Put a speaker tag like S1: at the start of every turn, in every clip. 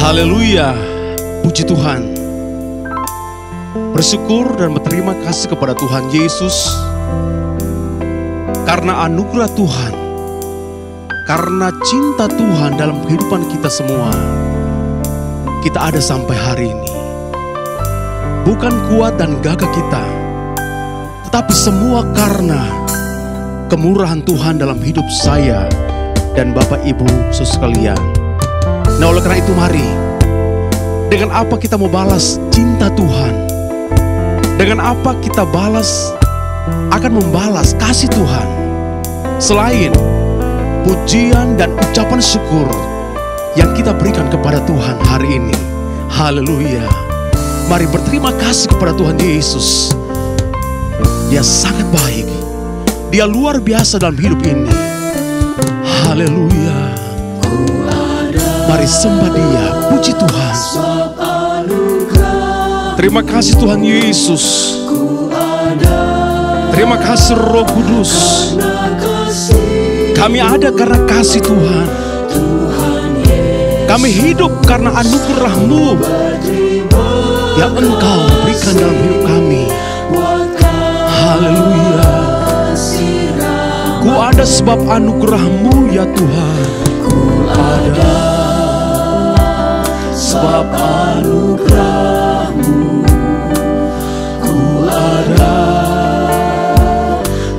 S1: Haleluya, puji Tuhan. Bersyukur dan berterima kasih kepada Tuhan Yesus karena anugerah Tuhan, karena cinta Tuhan dalam kehidupan kita semua. Kita ada sampai hari ini. Bukan kuat dan gagah kita, tetapi semua karena kemurahan Tuhan dalam hidup saya dan Bapak Ibu sekalian. Nah, oleh karena itu mari, dengan apa kita mau balas cinta Tuhan? Dengan apa kita akan membalas kasih Tuhan? Selain pujian dan ucapan syukur yang kita berikan kepada Tuhan hari ini. Haleluya. Mari berterima kasih kepada Tuhan Yesus. Dia sangat baik. Dia luar biasa dalam hidup ini. Haleluya. Mari sembah Dia, puji Tuhan. Terima kasih Tuhan Yesus. Terima kasih Roh Kudus. Kami ada karena kasih Tuhan. Kami hidup karena anugerah-Mu yang Engkau berikan dalam hidup kami. Haleluya. Ku ada sebab anugerah-Mu ya Tuhan. Ku ada sebab anugerah-Mu. Ku ada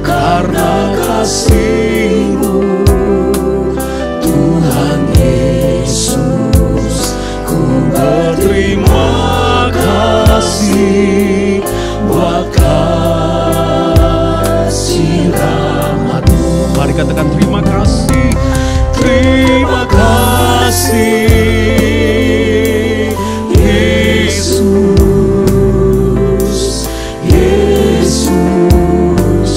S1: karena kasih-Mu, Tuhan Yesus. Ku berterima kasih buat kasih rahmat-Mu. Mari katakan terima kasih. Terima kasih Yesus, Yesus.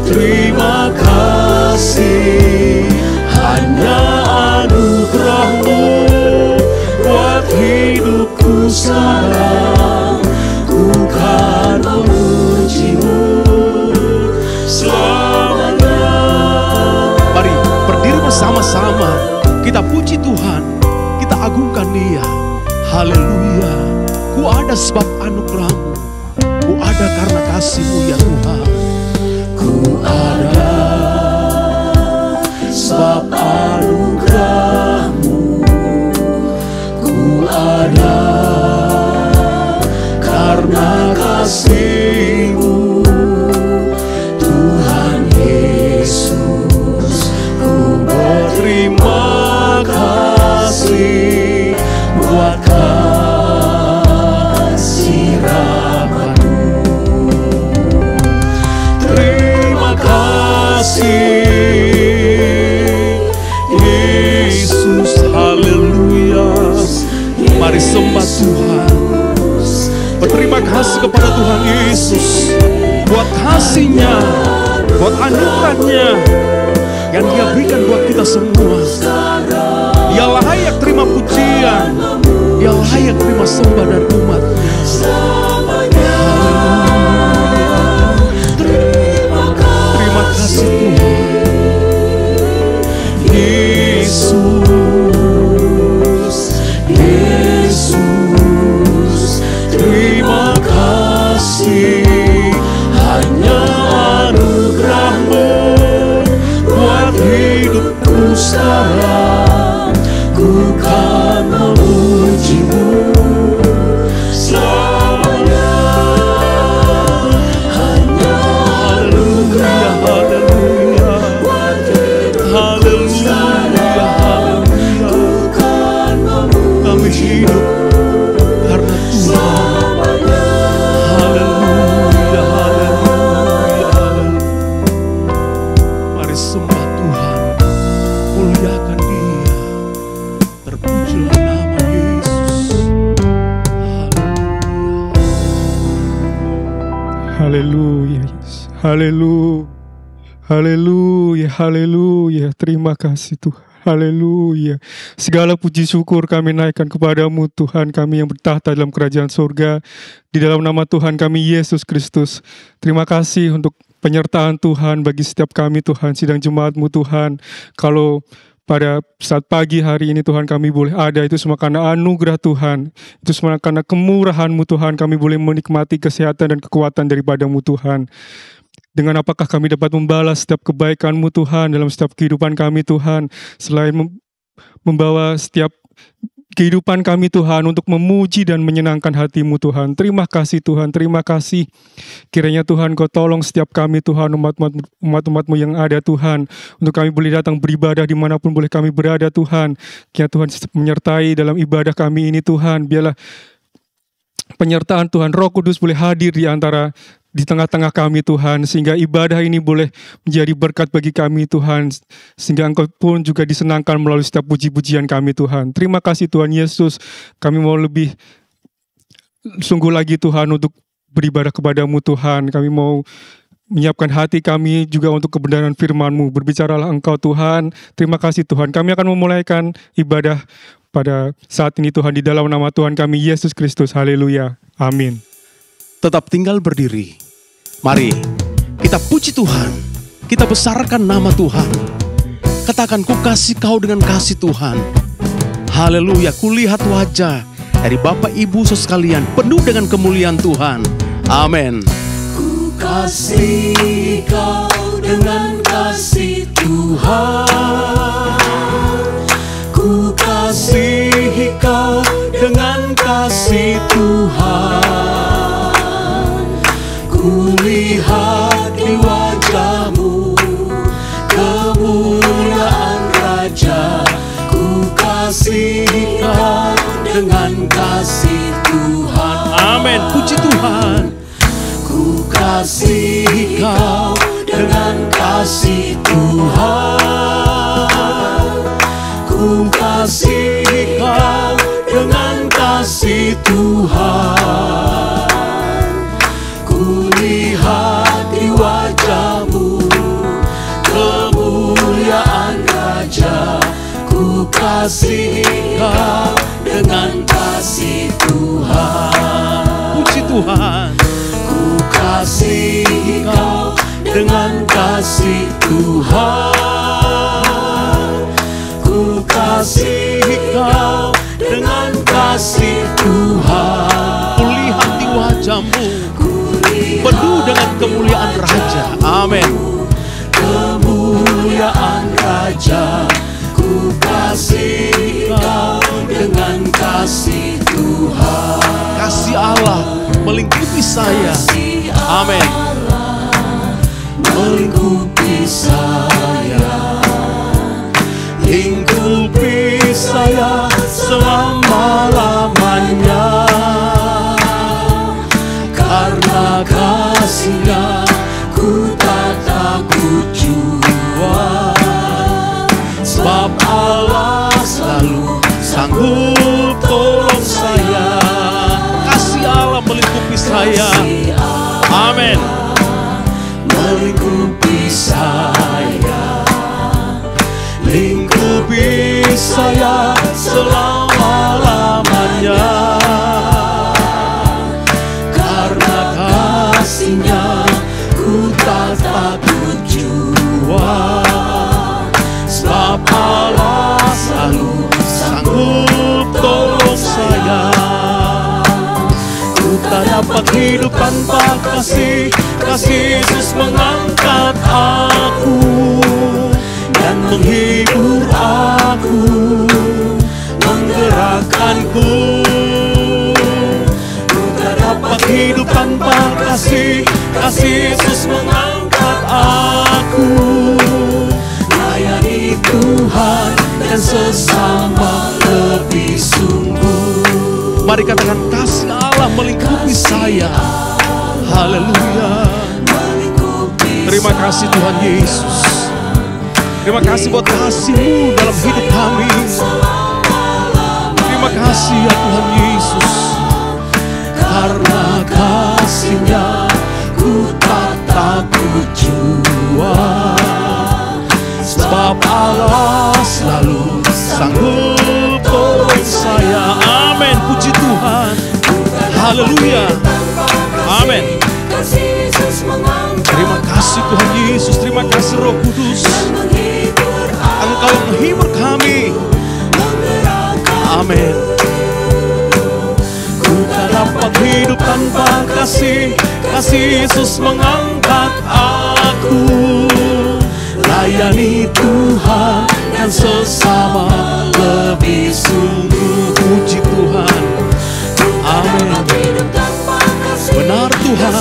S1: Terima kasih, hanya anugerah-Mu buat hidupku sekarang. Ku kan memuji-Mu selamanya. Mari berdiri bersama-sama, kita puji Tuhan, kita agungkan Dia. Haleluya. Ku ada sebab anugerah-Mu, ku ada karena kasih-Mu ya Tuhan. Ku ada sebab anugerah-Mu, ku ada karena kasih-Mu, Tuhan Yesus. Ku berterima kasih buat kasih rahmat-Mu. Terima kasih Yesus. Haleluya. Mari sembah Tuhan. Berterima kasih kepada Tuhan Yesus buat kasih-Nya, buat anugerah-Nya yang Dia berikan buat kita semua. Dia layak terima pujian, Dia layak terima sembah dan umat-Nya. Terima kasih Tuhan Yesus, Yesus. Terima kasih, hanya anugerah-Mu buat hidupku sekarang. Ku kan memuji-Mu selamanya. Hanya haleluya, haleluya, haleluya, haleluya. Kami hidup karena Tuhan. Haleluya, haleluya, haleluya. Mari sembah Tuhan, muliakan Dia. Terpujilah nama Yesus.
S2: Haleluya, Yesus. Haleluya. Haleluya, haleluya. Terima kasih Tuhan. Haleluya. Segala puji syukur kami naikkan kepadamu Tuhan kami yang bertahta dalam kerajaan surga. Di dalam nama Tuhan kami Yesus Kristus. Terima kasih untuk penyertaan Tuhan bagi setiap kami Tuhan. Sidang jemaat-Mu Tuhan. Kalau pada saat pagi hari ini Tuhan kami boleh ada, itu semua karena anugerah Tuhan. Itu semua karena kemurahan-Mu Tuhan, kami boleh menikmati kesehatan dan kekuatan daripada-Mu Tuhan. Dengan apakah kami dapat membalas setiap kebaikan-Mu Tuhan dalam setiap kehidupan kami Tuhan, selain membawa setiap kehidupan kami Tuhan untuk memuji dan menyenangkan hati-Mu Tuhan. Terima kasih Tuhan, terima kasih. Kiranya Tuhan Kau tolong setiap kami Tuhan, umat-umat-Mu yang ada Tuhan, untuk kami boleh datang beribadah dimanapun boleh kami berada Tuhan. Kiranya Tuhan menyertai dalam ibadah kami ini Tuhan. Biarlah penyertaan Tuhan Roh Kudus boleh hadir di tengah-tengah kami Tuhan, sehingga ibadah ini boleh menjadi berkat bagi kami Tuhan, sehingga Engkau pun juga disenangkan melalui setiap puji-pujian kami Tuhan. Terima kasih Tuhan Yesus, kami mau lebih sungguh lagi Tuhan untuk beribadah kepada-Mu Tuhan. Kami mau menyiapkan hati kami juga untuk kebenaran firman-Mu. Berbicaralah Engkau Tuhan. Terima kasih Tuhan, kami akan memulaikan ibadah pada saat ini Tuhan, di dalam nama Tuhan kami Yesus Kristus. Haleluya, amin.
S1: Tetap tinggal berdiri. Mari kita puji Tuhan, kita besarkan nama Tuhan. Katakan, ku kasih kau dengan kasih Tuhan. Haleluya, kulihat wajah dari Bapak Ibu sekalian penuh dengan kemuliaan Tuhan. Amin.
S3: Ku kasih kau dengan kasih Tuhan. Ku kasih kau dengan kasih Tuhan. Kulihat di wajah-Mu kemuliaan Raja. Ku kasih kau dengan kasih Tuhan.
S1: Amin, puji Tuhan.
S3: Ku kasih kau dengan kasih Tuhan. Ku kasih kau dengan kasih Tuhan. Kulihat di wajah-Mu kemuliaan Raja. Ku kasih kau dengan kasih Tuhan.
S1: Puji Tuhan.
S3: Ku kasih kau dengan kasih Tuhan. Ku kasih kau dengan kasih Tuhan.
S1: Kulihat di wajah-Mu penuh dengan kemuliaan Raja. Amin.
S3: Kemuliaan Raja. Ku kasih kau dengan kasih Tuhan.
S1: Kasih Allah melingkupi saya. Amin.
S3: Melingkupi saya. Lingkupi saya selama-lamanya. Karena kasih-Nya ku tak takut jua. Sebab Allah selalu
S1: Sanggup tolong saya. Kasih Allah melingkupi saya. Amin.
S3: melingkupi saya. Lingkupi saya selama-lamanya. Karena kasih-Nya ku tak takut jua. Sebab Allah selalu sanggup tolong saya. Ku tak dapat hidup tanpa kasih. Kasih Yesus mengangkat aku dan menghibur aku, menggerakkanku. Ku tak dapat hidup tanpa kasih. Kasih Yesus mengangkat aku, layani Tuhan dan sesama lebih sungguh.
S1: Mari katakan, kasih Allah melingkupi saya. Haleluya. Terima kasih Tuhan Yesus. Terima kasih buat kasih-Mu dalam hidup kami. Terima kasih ya Tuhan Yesus.
S3: Karena kasih-Nya ku tak takut jua. Sebab Allah selalu
S1: Sanggup tolong saya. Amin. Puji Tuhan. Haleluya. Amin. Terima kasih Tuhan Yesus. Terima kasih Roh Kudus. Engkau menghibur kami. Amin.
S3: Ku tak dapat hidup tanpa kasih, kasih Yesus mengangkat aku. Layani Tuhan dan sesama lebih sungguh.
S1: Puji Tuhan. Amin. Benar Tuhan.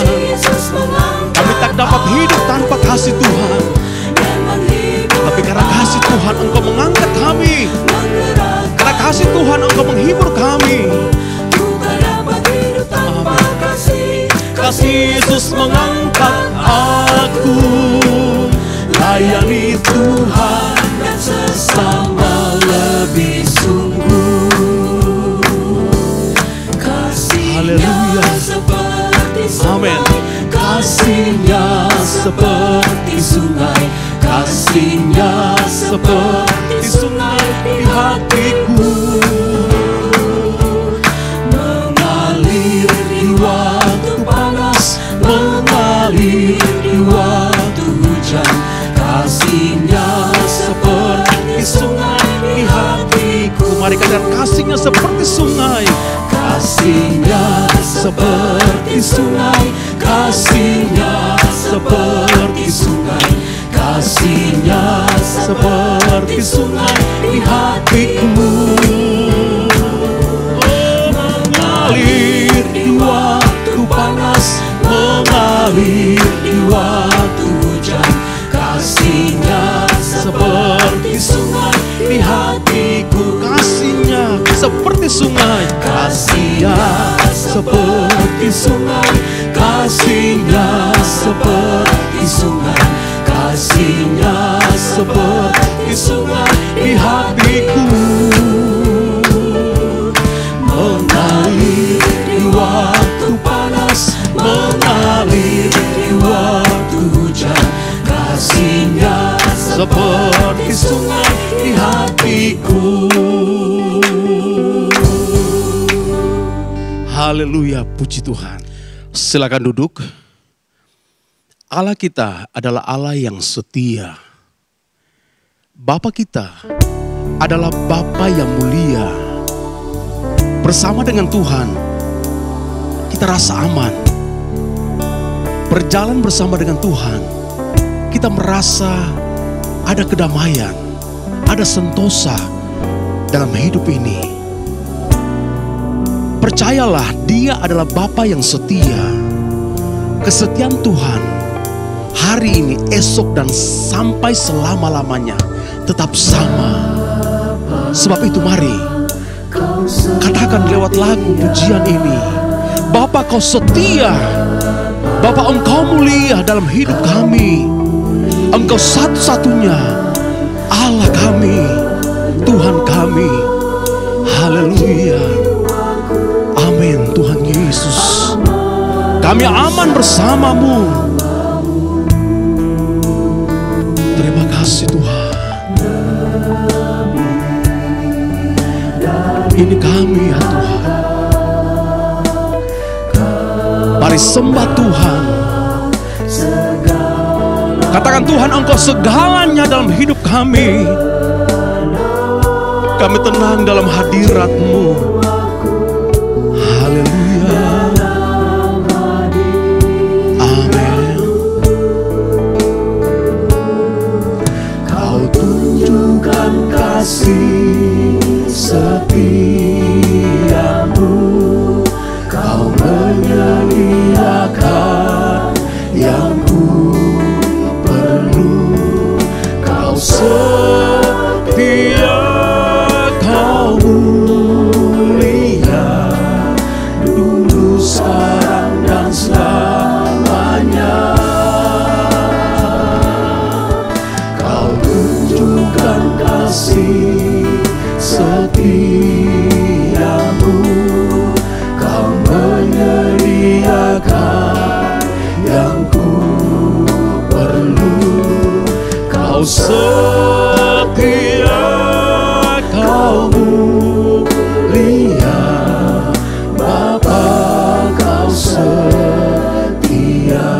S1: Kami tak dapat hidup tanpa kasih Tuhan. Tapi karena kasih Tuhan Engkau mengangkat kami. Karena kasih Tuhan Engkau menghibur kami. Amin.
S3: Kasih Yesus mengangkat aku. Layani Tuhan dan sesama lebih sungguh.
S1: Haleluya. Amin.
S3: Kasihnya seperti sungai, kasihnya seperti sungai di hatiku, mengalir di waktu panas, mengalir di waktu hujan. Kasihnya seperti sungai di hatiku.
S1: Mari katakan kasihnya seperti sungai.
S3: Kasihnya seperti sungai, kasihnya seperti sungai, kasihnya seperti sungai di hatiku, mengalir di waktu panas, mengalir di waktu hujan. Kasihnya seperti sungai di hatiku.
S1: Kasihnya seperti sungai.
S3: Kasihnya seperti sungai, kasihnya seperti sungai, kasihnya seperti sungai di hatiku, mengalir di waktu panas, mengalir di waktu hujan. Kasihnya seperti sungai di hatiku.
S1: Haleluya, puji Tuhan. Silakan duduk. Allah kita adalah Allah yang setia. Bapa kita adalah Bapa yang mulia. Bersama dengan Tuhan, kita rasa aman. Berjalan bersama dengan Tuhan, kita merasa ada kedamaian, ada sentosa dalam hidup ini. Percayalah, Dia adalah Bapa yang setia. Kesetiaan Tuhan hari ini, esok, dan sampai selama-lamanya tetap sama. Sebab itu mari katakan lewat lagu pujian ini, Bapa Kau setia, Bapa Engkau mulia dalam hidup kami. Engkau satu-satunya Allah kami, Tuhan kami. Haleluya. Amin Tuhan Yesus. Kami aman bersamamu. Terima kasih Tuhan. Ini kami ya Tuhan. Mari sembah Tuhan. Katakan Tuhan Engkau segalanya dalam hidup kami. Kami tenang dalam hadirat-Mu. Haleluya. Amin.
S3: Kau tunjukkan kasih setiamu, Kau menyediakan yang ku perlu. Kau setia, Kau mulia, dulu, sekarang, dan selamanya. Kau tunjukkan kasih setiamu, Kau menyediakan yang ku perlu. Kau setia, Kau mulia, Bapa Kau setia.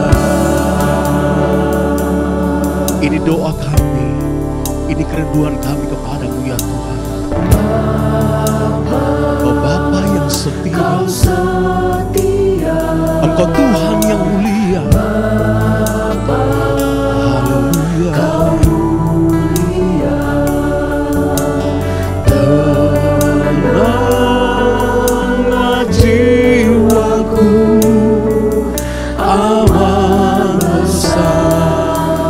S1: Ini doa kami, ini kerinduan kami kepadamu ya Tuhan. setia, Engkau Tuhan yang mulia. Tenanglah jiwaku, aman bersamamu.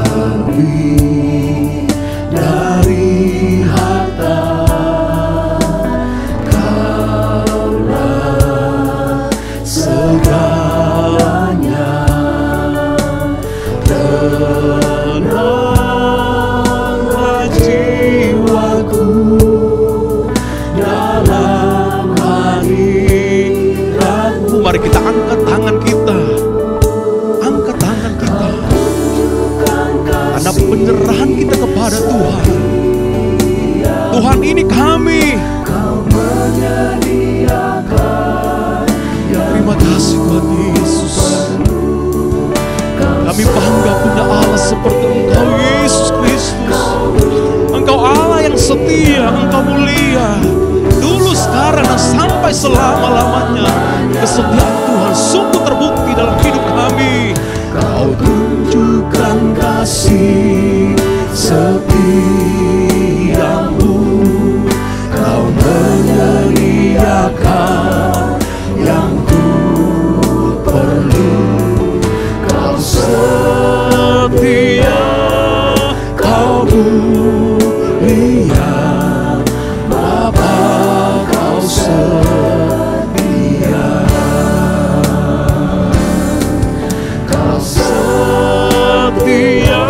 S1: Lebih dari harta, Kaulah segalanya. Tenanglah jiwaku dalam hadirat-Mu. Mari kita angkat tangan kita. Angkat tangan kita. Tanda penyerahan kita kepada Tuhan. Tuhan, ini kami. Terima kasih Tuhan Yesus. Kami bangga punya Allah seperti Engkau, Yesus Kristus. Engkau Allah yang setia, Engkau mulia. Dulu, sekarang, dan sampai selama-lamanya. Kesetiaan Tuhan sungguh terbukti dalam hidup kami. Kau tunjukkan kasih setiamu. Kau menyediakan yang ku perlu. Kau setia, Kau mulia, Bapa, Kau setia. Kau setia,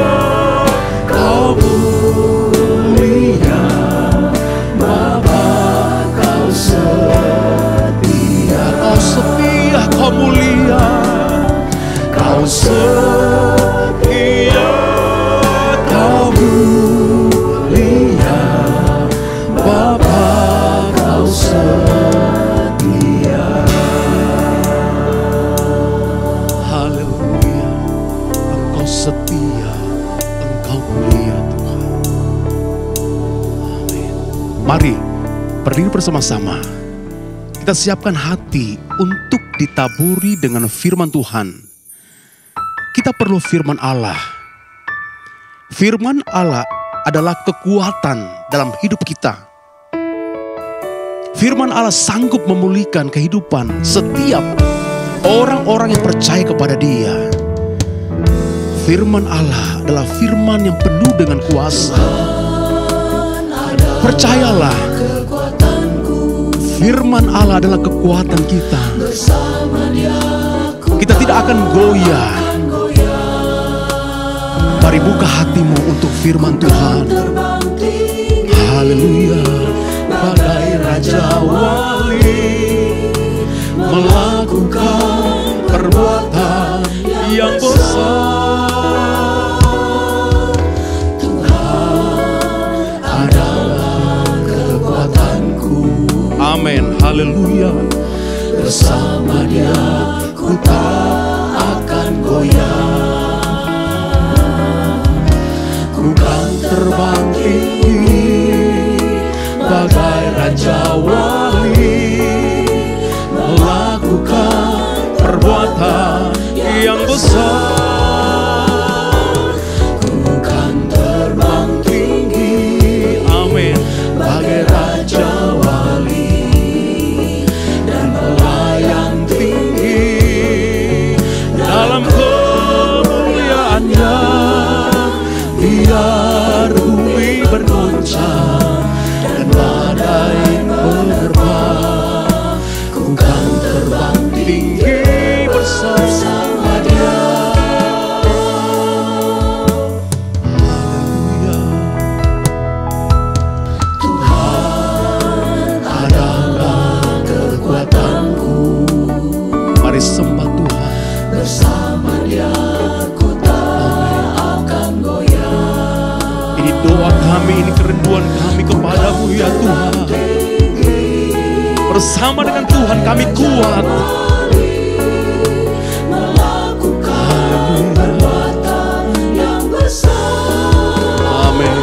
S1: Kau mulia, Bapa, Kau setia. Kau setia, Kau mulia. Kau setia, Kau mulia, Bapa, Kau setia. Haleluya. Engkau setia, Engkau mulia Tuhan. Amin. Mari berdiri bersama-sama. Kita siapkan hati untuk ditaburi dengan firman Tuhan. Kita perlu firman Allah. Firman Allah adalah kekuatan dalam hidup kita. Firman Allah sanggup memulihkan kehidupan setiap orang-orang yang percaya kepada Dia. Firman Allah adalah firman yang penuh dengan kuasa. Percayalah, firman Allah adalah kekuatan kita. Kita tidak akan goyah. Mari buka hatimu untuk firman Tuhan. Haleluya. Bagai Raja Wali melakukan perbuatan yang besar. Tuhan adalah kekuatanku. Amin. Haleluya. Bersama Dia ku tak akan goyah. Ku kan terbang tinggi bagai Raja Wali melakukan perbuatan yang besar. Ku kan terbang tinggi, amin, bagai Raja Wali dan melayang tinggi dalam kemuliaannya. Biar bumi bergoncang dan badai menerpa, ku kan terbang tinggi bersama Dia. Haleluya. Tuhan adalah kekuatanku. Mari sembah Tuhan. Bersama Dia ku tak akan goyah. Ini doa kami, ini kerinduan kami kepadamu ya Tuhan. Bersama dengan Tuhan kami kuat. Amin.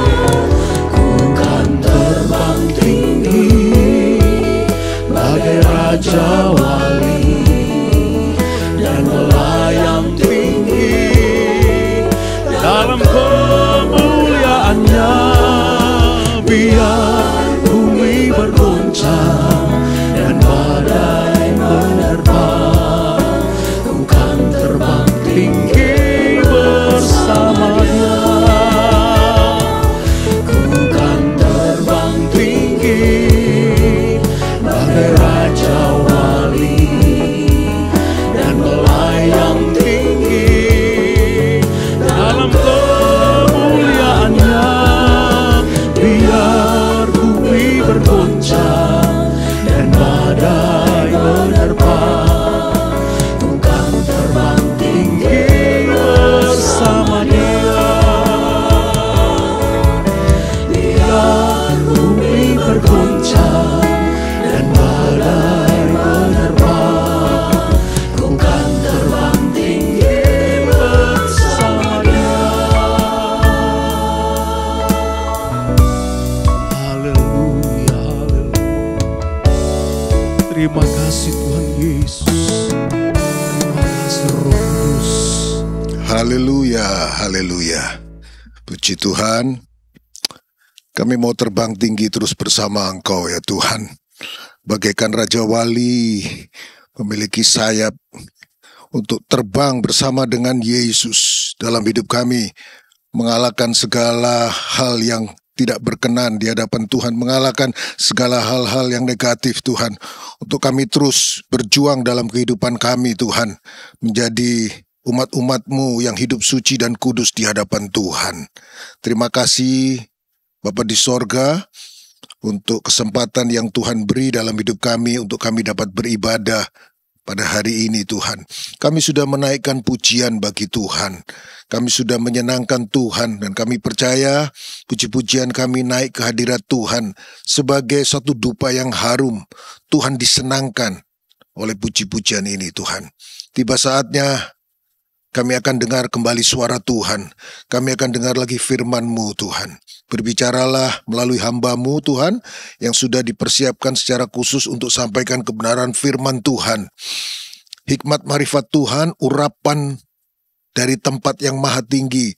S4: Haleluya, haleluya. Puji Tuhan, kami mau terbang tinggi terus bersama Engkau ya Tuhan. Bagaikan Raja Wali memiliki sayap untuk terbang bersama dengan Yesus dalam hidup kami. Mengalahkan segala hal yang tidak berkenan di hadapan Tuhan. Mengalahkan segala hal-hal yang negatif Tuhan. Untuk kami terus berjuang dalam kehidupan kami Tuhan. Menjadi umat-umat-Mu yang hidup suci dan kudus di hadapan Tuhan. Terima kasih Bapa di sorga untuk kesempatan yang Tuhan beri dalam hidup kami untuk kami dapat beribadah pada hari ini Tuhan. Kami sudah menaikkan pujian bagi Tuhan. Kami sudah menyenangkan Tuhan dan kami percaya puji-pujian kami naik ke hadirat Tuhan sebagai satu dupa yang harum. Tuhan disenangkan oleh puji-pujian ini Tuhan. Tiba saatnya kami akan dengar kembali suara Tuhan. Kami akan dengar lagi firman-Mu Tuhan. Berbicaralah melalui hamba-Mu Tuhan yang sudah dipersiapkan secara khusus untuk sampaikan kebenaran firman Tuhan. Hikmat marifat Tuhan, urapan dari tempat yang maha tinggi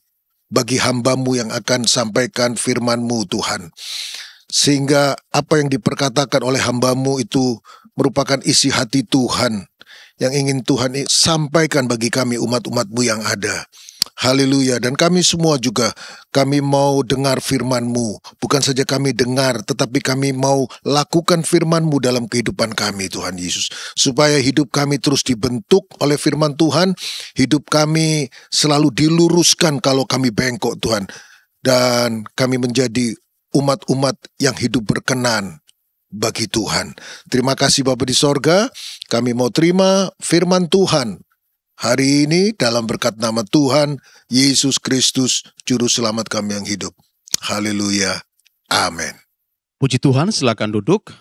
S4: bagi hamba-Mu yang akan sampaikan firman-Mu Tuhan. Sehingga apa yang diperkatakan oleh hamba-Mu itu merupakan isi hati Tuhan yang ingin Tuhan sampaikan bagi kami umat-umat-Mu yang ada. Haleluya. Dan kami semua juga, kami mau dengar firman-Mu. Bukan saja kami dengar, tetapi kami mau lakukan firman-Mu dalam kehidupan kami Tuhan Yesus. Supaya hidup kami terus dibentuk oleh firman Tuhan. Hidup kami selalu diluruskan kalau kami bengkok Tuhan. Dan kami menjadi umat-umat yang hidup berkenan bagi Tuhan. Terima kasih Bapa di sorga. Kami mau terima firman Tuhan hari ini dalam berkat nama Tuhan Yesus Kristus, Juru Selamat kami yang hidup. Haleluya. Amin.
S1: Puji Tuhan, silakan duduk.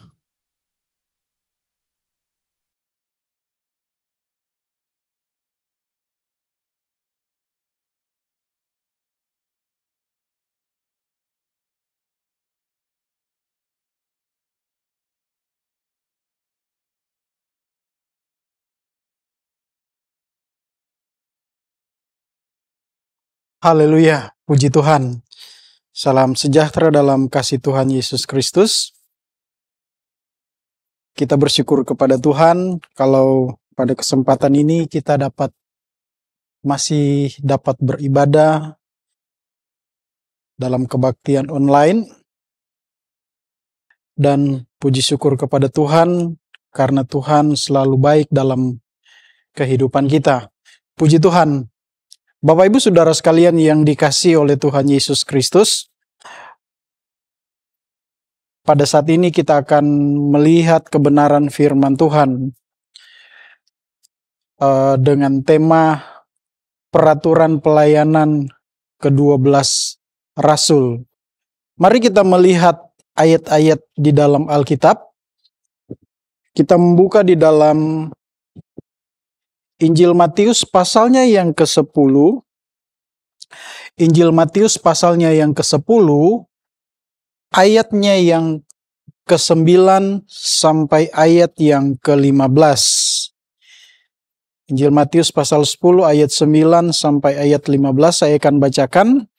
S5: Haleluya, puji Tuhan. Salam sejahtera dalam kasih Tuhan Yesus Kristus. Kita bersyukur kepada Tuhan kalau pada kesempatan ini kita masih dapat beribadah dalam kebaktian online. Dan puji syukur kepada Tuhan karena Tuhan selalu baik dalam kehidupan kita. Puji Tuhan. Bapak Ibu Saudara sekalian yang dikasihi oleh Tuhan Yesus Kristus, pada saat ini kita akan melihat kebenaran firman Tuhan dengan tema peraturan pelayanan ke-12 Rasul. Mari kita melihat ayat-ayat di dalam Alkitab. Kita membuka di dalam Injil Matius pasalnya yang ke-10. Injil Matius pasalnya yang ke-10, ayatnya yang ke-9 sampai ayat yang ke-15. Injil Matius pasal 10 ayat 9 sampai ayat 15 saya akan bacakan.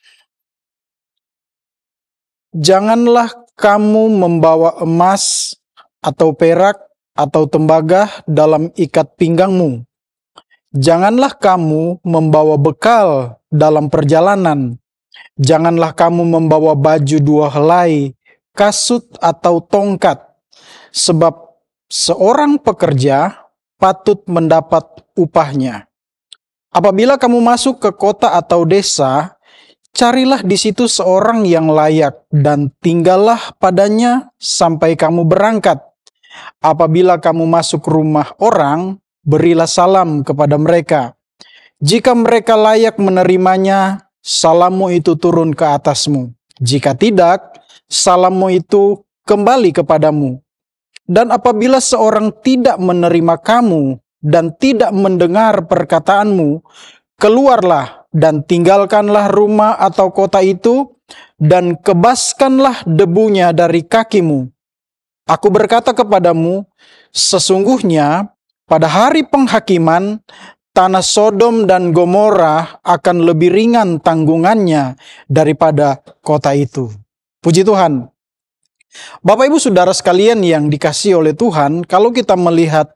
S5: Janganlah kamu membawa emas atau perak atau tembaga dalam ikat pinggangmu. Janganlah kamu membawa bekal dalam perjalanan. Janganlah kamu membawa baju 2 helai, kasut atau tongkat. Sebab seorang pekerja patut mendapat upahnya. Apabila kamu masuk ke kota atau desa, carilah di situ seorang yang layak dan tinggallah padanya sampai kamu berangkat. Apabila kamu masuk rumah orang, berilah salam kepada mereka. Jika mereka layak menerimanya, salammu itu turun ke atasmu. Jika tidak, salammu itu kembali kepadamu. Dan apabila seorang tidak menerima kamu dan tidak mendengar perkataanmu, keluarlah dan tinggalkanlah rumah atau kota itu, dan kebaskanlah debunya dari kakimu. Aku berkata kepadamu, sesungguhnya pada hari penghakiman, tanah Sodom dan Gomora akan lebih ringan tanggungannya daripada kota itu. Puji Tuhan. Bapak Ibu Saudara sekalian yang dikasihi oleh Tuhan, kalau kita melihat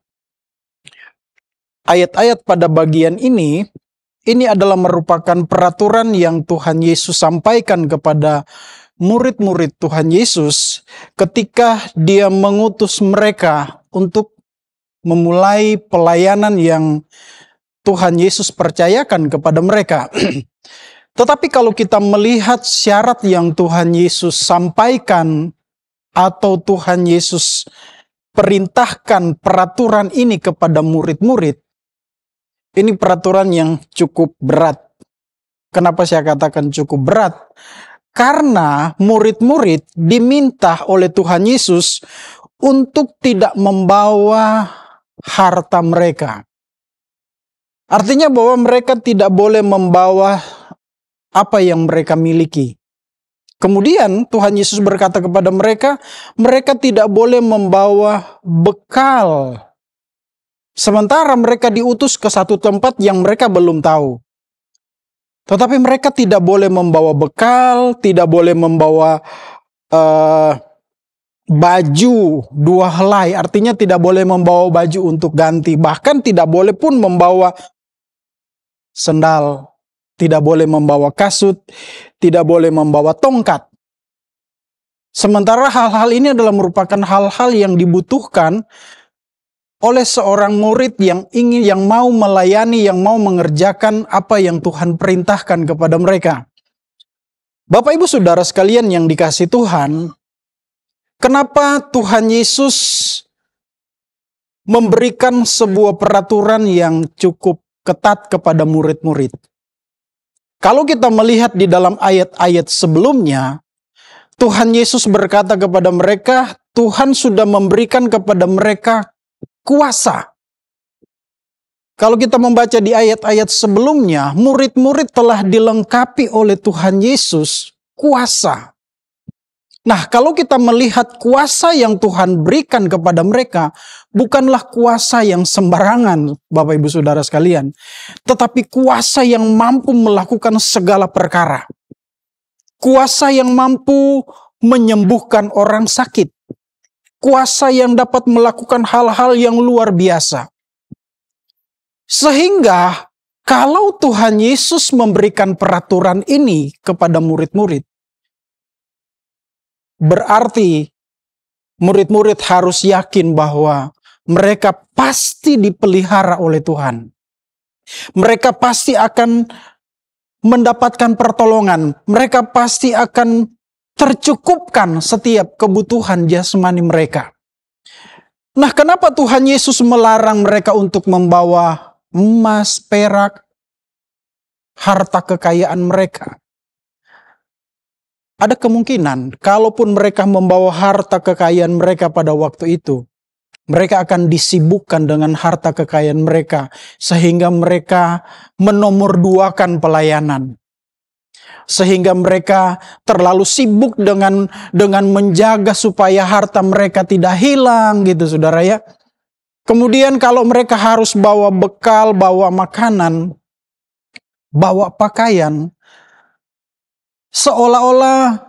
S5: ayat-ayat pada bagian ini adalah merupakan peraturan yang Tuhan Yesus sampaikan kepada murid-murid Tuhan Yesus ketika Dia mengutus mereka untuk memulai pelayanan yang Tuhan Yesus percayakan kepada mereka. Tetapi kalau kita melihat syarat yang Tuhan Yesus sampaikan atau Tuhan Yesus perintahkan peraturan ini kepada murid-murid, ini peraturan yang cukup berat. Kenapa saya katakan cukup berat? Karena murid-murid diminta oleh Tuhan Yesus untuk tidak membawa harta mereka. Artinya bahwa mereka tidak boleh membawa apa yang mereka miliki. Kemudian Tuhan Yesus berkata kepada mereka, mereka tidak boleh membawa bekal. Sementara mereka diutus ke satu tempat yang mereka belum tahu. Tetapi mereka tidak boleh membawa bekal, tidak boleh membawa baju dua helai. Artinya tidak boleh membawa baju untuk ganti. Bahkan tidak boleh pun membawa sendal, tidak boleh membawa kasut, tidak boleh membawa tongkat. Sementara hal-hal ini adalah merupakan hal-hal yang dibutuhkan oleh seorang murid yang mau melayani, yang mau mengerjakan apa yang Tuhan perintahkan kepada mereka. Bapak Ibu Saudara sekalian yang dikasihi Tuhan, kenapa Tuhan Yesus memberikan sebuah peraturan yang cukup ketat kepada murid-murid? Kalau kita melihat di dalam ayat-ayat sebelumnya, Tuhan Yesus berkata kepada mereka, Tuhan sudah memberikan kepada mereka kuasa. Kalau kita membaca di ayat-ayat sebelumnya, murid-murid telah dilengkapi oleh Tuhan Yesus kuasa. Nah, kalau kita melihat kuasa yang Tuhan berikan kepada mereka, bukanlah kuasa yang sembarangan, Bapak Ibu Saudara sekalian, tetapi kuasa yang mampu melakukan segala perkara. Kuasa yang mampu menyembuhkan orang sakit. Kuasa yang dapat melakukan hal-hal yang luar biasa. Sehingga kalau Tuhan Yesus memberikan peraturan ini kepada murid-murid, berarti murid-murid harus yakin bahwa mereka pasti dipelihara oleh Tuhan. Mereka pasti akan mendapatkan pertolongan. Mereka pasti akan tercukupkan setiap kebutuhan jasmani mereka. Nah, kenapa Tuhan Yesus melarang mereka untuk membawa emas, perak, harta kekayaan mereka? Ada kemungkinan, kalaupun mereka membawa harta kekayaan mereka pada waktu itu, mereka akan disibukkan dengan harta kekayaan mereka, sehingga mereka menomorduakan pelayanan. Sehingga mereka terlalu sibuk dengan menjaga supaya harta mereka tidak hilang, gitu saudara ya. Kemudian kalau mereka harus bawa bekal, bawa makanan, bawa pakaian, seolah-olah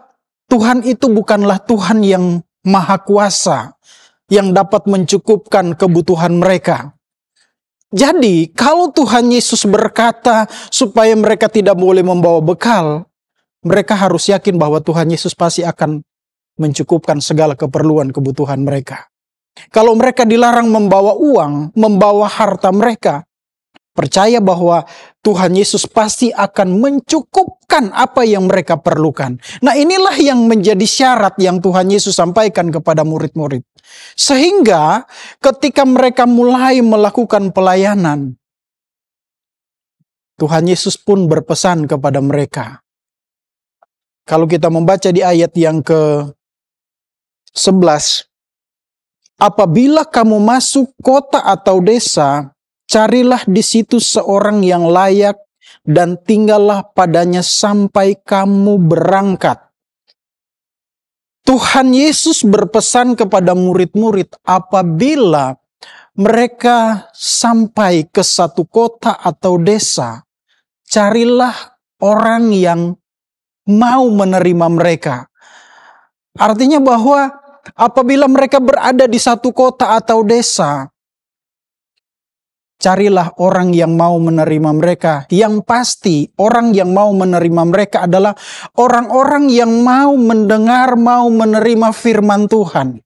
S5: Tuhan itu bukanlah Tuhan yang maha kuasa, yang dapat mencukupkan kebutuhan mereka. Jadi, kalau Tuhan Yesus berkata supaya mereka tidak boleh membawa bekal, mereka harus yakin bahwa Tuhan Yesus pasti akan mencukupkan segala keperluan kebutuhan mereka. Kalau mereka dilarang membawa uang, membawa harta mereka, percaya bahwa Tuhan Yesus pasti akan mencukupkan apa yang mereka perlukan. Nah, inilah yang menjadi syarat yang Tuhan Yesus sampaikan kepada murid-murid. Sehingga ketika mereka mulai melakukan pelayanan, Tuhan Yesus pun berpesan kepada mereka. Kalau kita membaca di ayat yang ke-11, apabila kamu masuk kota atau desa, carilah di situ seorang yang layak dan tinggallah padanya sampai kamu berangkat. Tuhan Yesus berpesan kepada murid-murid, apabila mereka sampai ke satu kota atau desa, carilah orang yang mau menerima mereka. Artinya bahwa apabila mereka berada di satu kota atau desa, carilah orang yang mau menerima mereka. Yang pasti orang yang mau menerima mereka adalah orang-orang yang mau mendengar, mau menerima firman Tuhan.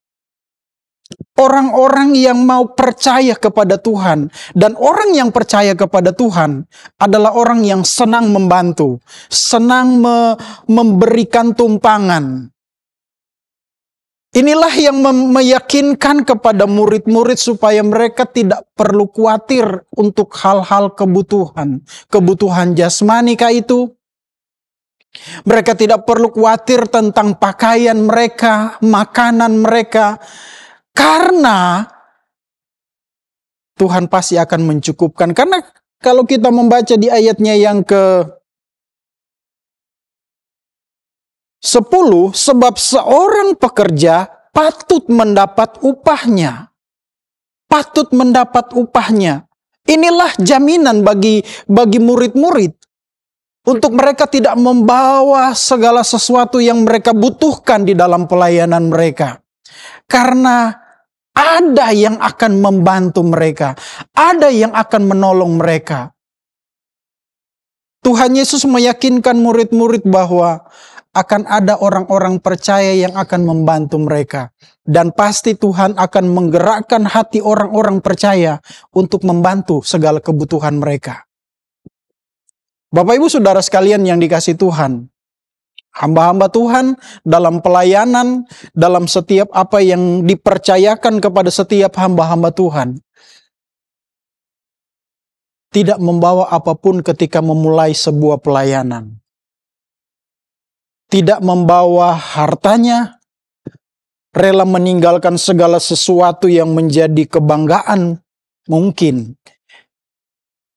S5: Orang-orang yang mau percaya kepada Tuhan. Dan orang yang percaya kepada Tuhan adalah orang yang senang membantu, senang memberikan tumpangan. Inilah yang meyakinkan kepada murid-murid supaya mereka tidak perlu khawatir untuk hal-hal kebutuhan. Kebutuhan jasmani kah itu? Mereka tidak perlu khawatir tentang pakaian mereka, makanan mereka. Karena Tuhan pasti akan mencukupkan. Karena kalau kita membaca di ayatnya yang ke-10, sebab seorang pekerja patut mendapat upahnya. Patut mendapat upahnya. Inilah jaminan bagi murid-murid. Untuk mereka tidak membawa segala sesuatu yang mereka butuhkan di dalam pelayanan mereka. Karena ada yang akan membantu mereka. Ada yang akan menolong mereka. Tuhan Yesus meyakinkan murid-murid bahwa akan ada orang-orang percaya yang akan membantu mereka. Dan pasti Tuhan akan menggerakkan hati orang-orang percaya untuk membantu segala kebutuhan mereka. Bapak Ibu Saudara sekalian yang dikasihi Tuhan, hamba-hamba Tuhan dalam pelayanan, dalam setiap apa yang dipercayakan kepada setiap hamba-hamba Tuhan, tidak membawa apapun ketika memulai sebuah pelayanan. Tidak membawa hartanya, rela meninggalkan segala sesuatu yang menjadi kebanggaan mungkin,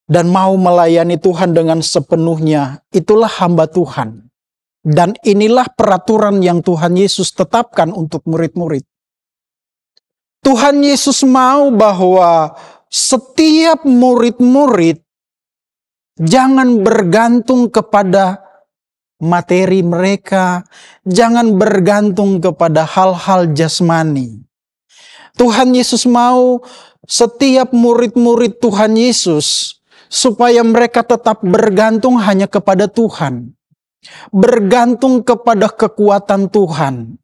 S5: dan mau melayani Tuhan dengan sepenuhnya. Itulah hamba Tuhan. Dan inilah peraturan yang Tuhan Yesus tetapkan untuk murid-murid. Tuhan Yesus mau bahwa setiap murid-murid jangan bergantung kepada materi mereka, jangan bergantung kepada hal-hal jasmani. Tuhan Yesus mau setiap murid-murid Tuhan Yesus supaya mereka tetap bergantung hanya kepada Tuhan. Bergantung kepada kekuatan Tuhan.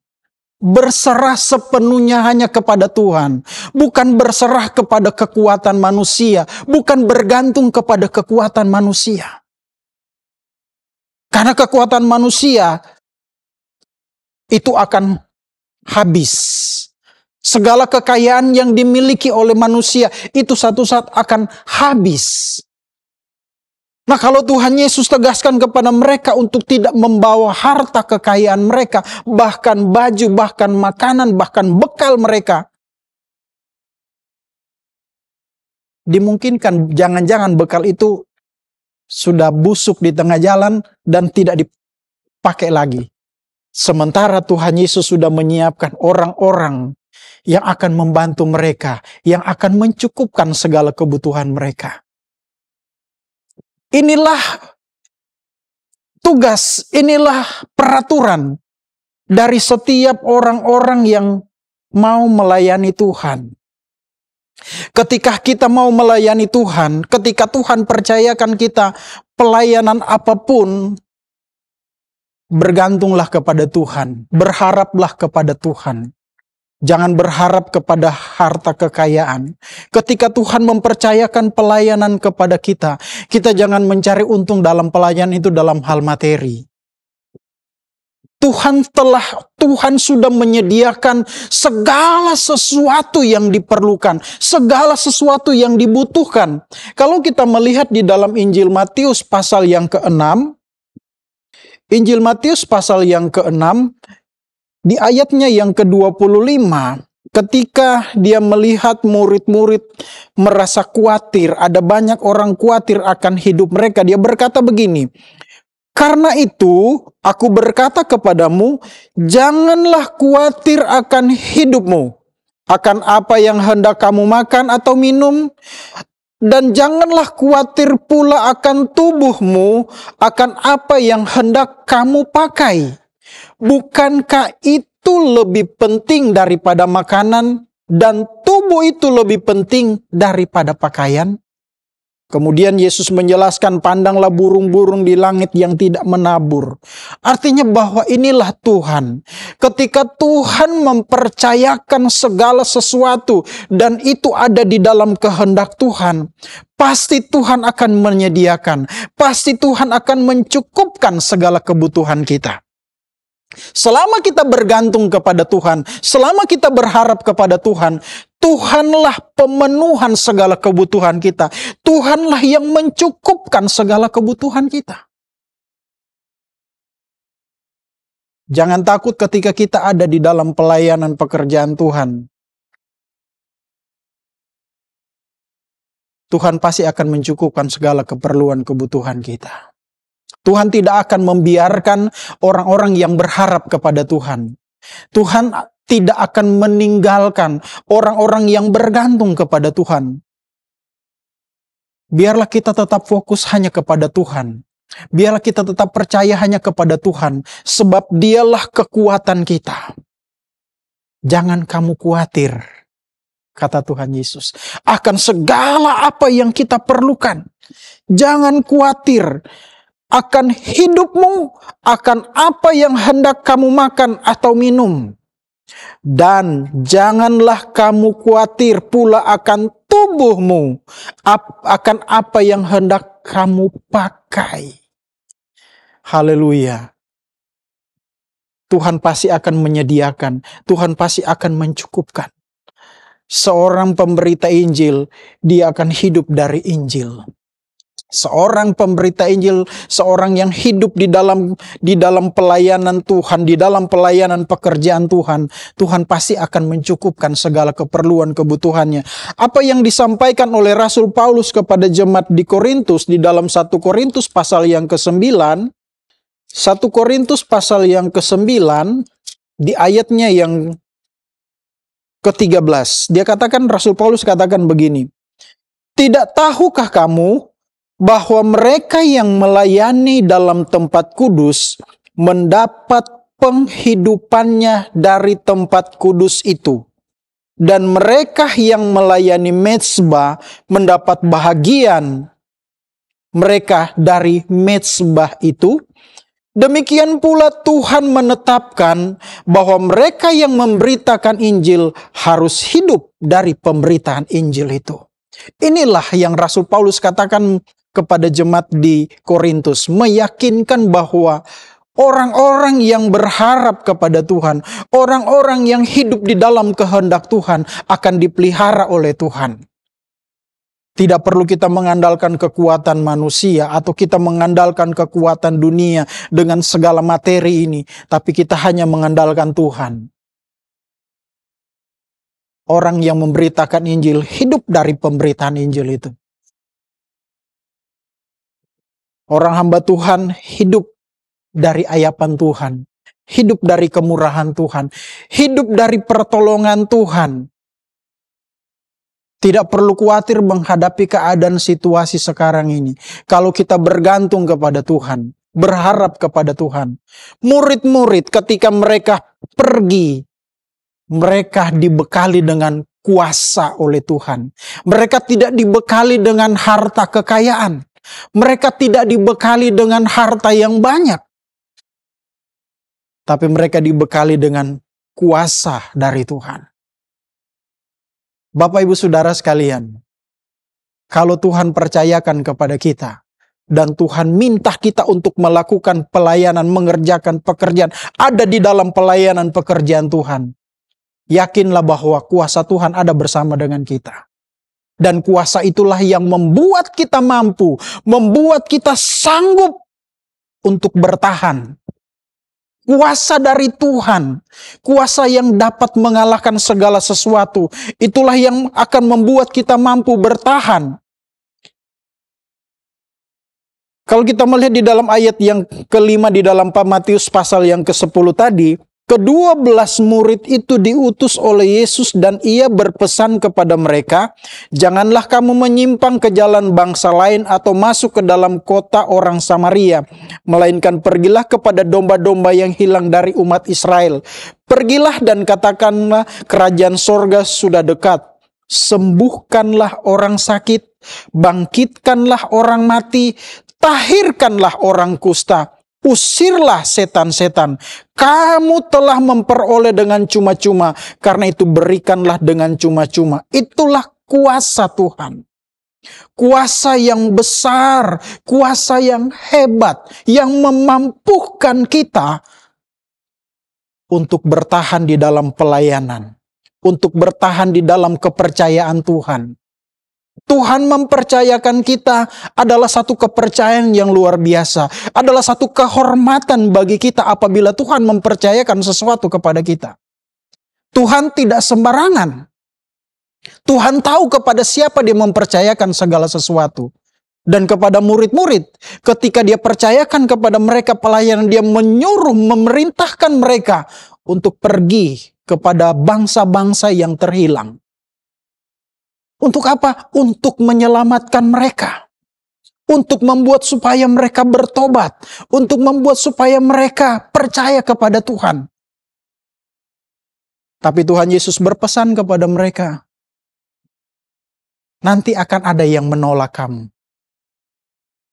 S5: Berserah sepenuhnya hanya kepada Tuhan. Bukan berserah kepada kekuatan manusia. Bukan bergantung kepada kekuatan manusia. Karena kekuatan manusia itu akan habis. Segala kekayaan yang dimiliki oleh manusia itu satu saat akan habis. Nah, kalau Tuhan Yesus tegaskan kepada mereka untuk tidak membawa harta kekayaan mereka, bahkan baju, bahkan makanan, bahkan bekal mereka, dimungkinkan jangan-jangan bekal itu sudah busuk di tengah jalan dan tidak dipakai lagi. Sementara Tuhan Yesus sudah menyiapkan orang-orang yang akan membantu mereka, yang akan mencukupkan segala kebutuhan mereka. Inilah tugas, inilah peraturan dari setiap orang-orang yang mau melayani Tuhan. Ketika kita mau melayani Tuhan, ketika Tuhan percayakan kita pelayanan apapun, bergantunglah kepada Tuhan, berharaplah kepada Tuhan. Jangan berharap kepada harta kekayaan. Ketika Tuhan mempercayakan pelayanan kepada kita, kita jangan mencari untung dalam pelayanan itu dalam hal materi. Tuhan sudah menyediakan segala sesuatu yang diperlukan, segala sesuatu yang dibutuhkan. Kalau kita melihat di dalam Injil Matius pasal yang ke-6, Injil Matius pasal yang ke-6, di ayatnya yang ke-25, ketika dia melihat murid-murid merasa khawatir, ada banyak orang khawatir akan hidup mereka, dia berkata begini, "Karena itu, aku berkata kepadamu, janganlah khawatir akan hidupmu, akan apa yang hendak kamu makan atau minum, dan janganlah khawatir pula akan tubuhmu, akan apa yang hendak kamu pakai. Bukankah itu lebih penting daripada makanan, dan tubuh itu lebih penting daripada pakaian? Kemudian Yesus menjelaskan, pandanglah burung-burung di langit yang tidak menabur. Artinya bahwa inilah Tuhan. Ketika Tuhan mempercayakan segala sesuatu dan itu ada di dalam kehendak Tuhan, pasti Tuhan akan menyediakan. Pasti Tuhan akan mencukupkan segala kebutuhan kita. Selama kita bergantung kepada Tuhan, selama kita berharap kepada Tuhan, Tuhanlah pemenuhan segala kebutuhan kita. Tuhanlah yang mencukupkan segala kebutuhan kita. Jangan takut ketika kita ada di dalam pelayanan pekerjaan Tuhan. Tuhan pasti akan mencukupkan segala keperluan kebutuhan kita. Tuhan tidak akan membiarkan orang-orang yang berharap kepada Tuhan. Tuhan tidak akan meninggalkan orang-orang yang bergantung kepada Tuhan. Biarlah kita tetap fokus hanya kepada Tuhan. Biarlah kita tetap percaya hanya kepada Tuhan, sebab Dialah kekuatan kita. Jangan kamu khawatir, kata Tuhan Yesus, akan segala apa yang kita perlukan. Jangan khawatir akan hidupmu, akan apa yang hendak kamu makan atau minum. Dan janganlah kamu khawatir pula akan tubuhmu, akan apa yang hendak kamu pakai. Haleluya. Tuhan pasti akan menyediakan, Tuhan pasti akan mencukupkan. Seorang pemberita Injil, dia akan hidup dari Injil. Seorang pemberita Injil, seorang yang hidup di dalam pelayanan Tuhan, di dalam pelayanan pekerjaan Tuhan, Tuhan pasti akan mencukupkan segala keperluan kebutuhannya. Apa yang disampaikan oleh Rasul Paulus kepada jemaat di Korintus di dalam 1 Korintus pasal yang ke-9, 1 Korintus pasal yang ke-9 di ayatnya yang ke-13. Dia katakan, Rasul Paulus katakan begini, tidak tahukah kamu bahwa mereka yang melayani dalam tempat kudus mendapat penghidupannya dari tempat kudus itu. Dan mereka yang melayani mezbah mendapat bahagian mereka dari mezbah itu. Demikian pula Tuhan menetapkan bahwa mereka yang memberitakan Injil harus hidup dari pemberitaan Injil itu. Inilah yang Rasul Paulus katakan kepada jemaat di Korintus, meyakinkan bahwa orang-orang yang berharap kepada Tuhan, orang-orang yang hidup di dalam kehendak Tuhan akan dipelihara oleh Tuhan. Tidak perlu kita mengandalkan kekuatan manusia atau kita mengandalkan kekuatan dunia dengan segala materi ini, tapi kita hanya mengandalkan Tuhan. Orang yang memberitakan Injil hidup dari pemberitaan Injil itu. Orang hamba Tuhan hidup dari ayapan Tuhan, hidup dari kemurahan Tuhan, hidup dari pertolongan Tuhan. Tidak perlu khawatir menghadapi keadaan situasi sekarang ini. Kalau kita bergantung kepada Tuhan, berharap kepada Tuhan. Murid-murid ketika mereka pergi, mereka dibekali dengan kuasa oleh Tuhan. Mereka tidak dibekali dengan harta kekayaan. Mereka tidak dibekali dengan harta yang banyak. Tapi mereka dibekali dengan kuasa dari Tuhan. Bapak Ibu Saudara sekalian, kalau Tuhan percayakan kepada kita, dan Tuhan minta kita untuk melakukan pelayanan, mengerjakan pekerjaan, ada di dalam pelayanan pekerjaan Tuhan, yakinlah bahwa kuasa Tuhan ada bersama dengan kita. Dan kuasa itulah yang membuat kita mampu, membuat kita sanggup untuk bertahan. Kuasa dari Tuhan, kuasa yang dapat mengalahkan segala sesuatu, itulah yang akan membuat kita mampu bertahan. Kalau kita melihat di dalam ayat yang kelima di dalam Matius pasal yang ke-10 tadi, Ke-12 murid itu diutus oleh Yesus dan ia berpesan kepada mereka, "Janganlah kamu menyimpang ke jalan bangsa lain atau masuk ke dalam kota orang Samaria, melainkan pergilah kepada domba-domba yang hilang dari umat Israel. Pergilah dan katakanlah, kerajaan sorga sudah dekat. Sembuhkanlah orang sakit, bangkitkanlah orang mati, tahirkanlah orang kusta. Usirlah setan-setan. Kamu telah memperoleh dengan cuma-cuma, karena itu berikanlah dengan cuma-cuma." Itulah kuasa Tuhan. Kuasa yang besar, kuasa yang hebat, yang memampukan kita untuk bertahan di dalam pelayanan, untuk bertahan di dalam kepercayaan Tuhan. Tuhan mempercayakan kita adalah satu kepercayaan yang luar biasa. Adalah satu kehormatan bagi kita apabila Tuhan mempercayakan sesuatu kepada kita. Tuhan tidak sembarangan. Tuhan tahu kepada siapa dia mempercayakan segala sesuatu. Dan kepada murid-murid, ketika dia percayakan kepada mereka pelayanan, dia menyuruh, memerintahkan mereka untuk pergi kepada bangsa-bangsa yang terhilang. Untuk apa? Untuk menyelamatkan mereka. Untuk membuat supaya mereka bertobat. Untuk membuat supaya mereka percaya kepada Tuhan. Tapi Tuhan Yesus berpesan kepada mereka, nanti akan ada yang menolak kamu.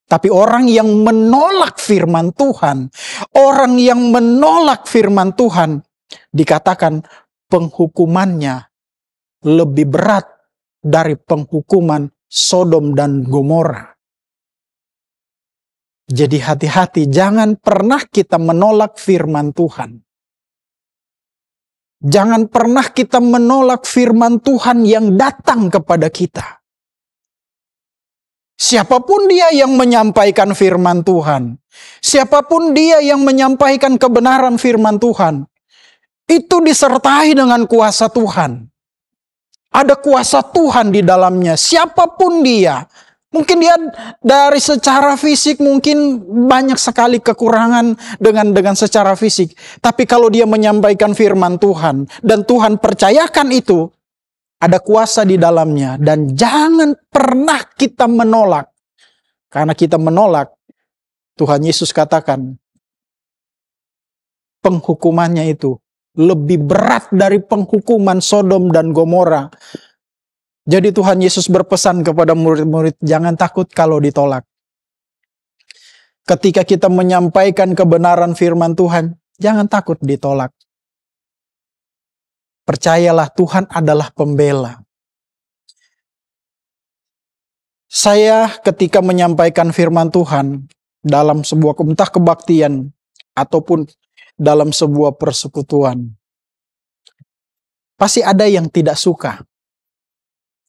S5: Tapi orang yang menolak firman Tuhan, orang yang menolak firman Tuhan, dikatakan penghukumannya lebih berat dari penghukuman Sodom dan Gomora. Jadi hati-hati, jangan pernah kita menolak firman Tuhan. Jangan pernah kita menolak firman Tuhan yang datang kepada kita. Siapapun dia yang menyampaikan firman Tuhan, siapapun dia yang menyampaikan kebenaran firman Tuhan, itu disertai dengan kuasa Tuhan. Ada kuasa Tuhan di dalamnya. Siapapun dia. Mungkin dia dari secara fisik mungkin banyak sekali kekurangan dengan secara fisik. Tapi kalau dia menyampaikan firman Tuhan dan Tuhan percayakan itu, ada kuasa di dalamnya. Dan jangan pernah kita menolak. Karena kita menolak, Tuhan Yesus katakan, penghukumannya itu lebih berat dari penghukuman Sodom dan Gomora. Jadi Tuhan Yesus berpesan kepada murid-murid, jangan takut kalau ditolak. Ketika kita menyampaikan kebenaran firman Tuhan, jangan takut ditolak. Percayalah Tuhan adalah pembela. Saya ketika menyampaikan firman Tuhan dalam sebuah entah kebaktian ataupun dalam sebuah persekutuan, pasti ada yang tidak suka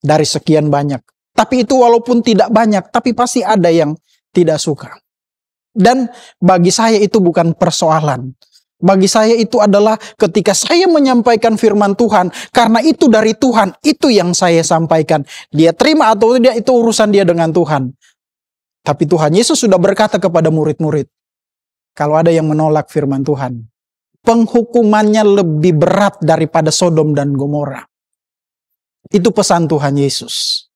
S5: dari sekian banyak. Tapi itu walaupun tidak banyak, tapi pasti ada yang tidak suka. Dan bagi saya itu bukan persoalan. Bagi saya itu adalah ketika saya menyampaikan firman Tuhan, karena itu dari Tuhan, itu yang saya sampaikan. Dia terima atau tidak, itu urusan dia dengan Tuhan. Tapi Tuhan Yesus sudah berkata kepada murid-murid, kalau ada yang menolak firman Tuhan, penghukumannya lebih berat daripada Sodom dan Gomora. Itu pesan Tuhan Yesus.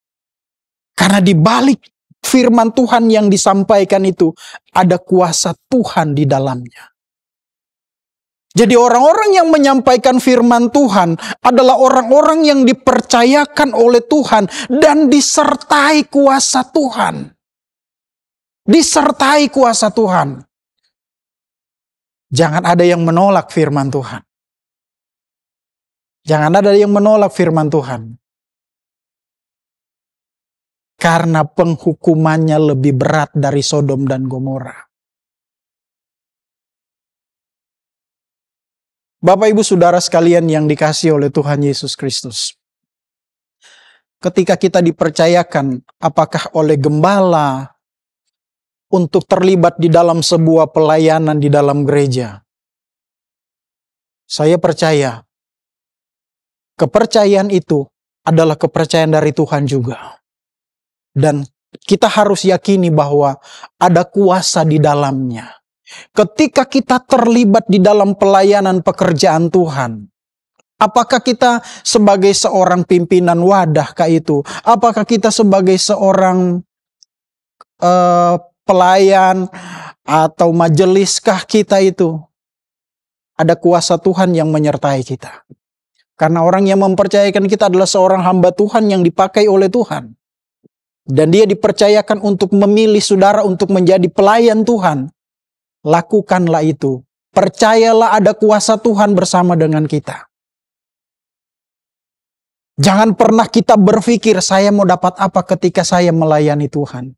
S5: Karena di balik firman Tuhan yang disampaikan itu, ada kuasa Tuhan di dalamnya. Jadi orang-orang yang menyampaikan firman Tuhan adalah orang-orang yang dipercayakan oleh Tuhan dan disertai kuasa Tuhan. Disertai kuasa Tuhan. Jangan ada yang menolak firman Tuhan. Jangan ada yang menolak firman Tuhan. Karena penghukumannya lebih berat dari Sodom dan Gomora. Bapak Ibu Saudara sekalian yang dikasihi oleh Tuhan Yesus Kristus. Ketika kita dipercayakan apakah oleh gembala untuk terlibat di dalam sebuah pelayanan di dalam gereja, saya percaya kepercayaan itu adalah kepercayaan dari Tuhan juga. Dan kita harus yakini bahwa ada kuasa di dalamnya. ketika kita terlibat di dalam pelayanan pekerjaan Tuhan, apakah kita sebagai seorang pimpinan wadahkah itu? Apakah kita sebagai seorang pelayan atau majeliskah kita itu? Ada kuasa Tuhan yang menyertai kita. Karena orang yang mempercayakan kita adalah seorang hamba Tuhan yang dipakai oleh Tuhan. Dan dia dipercayakan untuk memilih saudara untuk menjadi pelayan Tuhan. Lakukanlah itu. Percayalah ada kuasa Tuhan bersama dengan kita. Jangan pernah kita berpikir saya mau dapat apa ketika saya melayani Tuhan.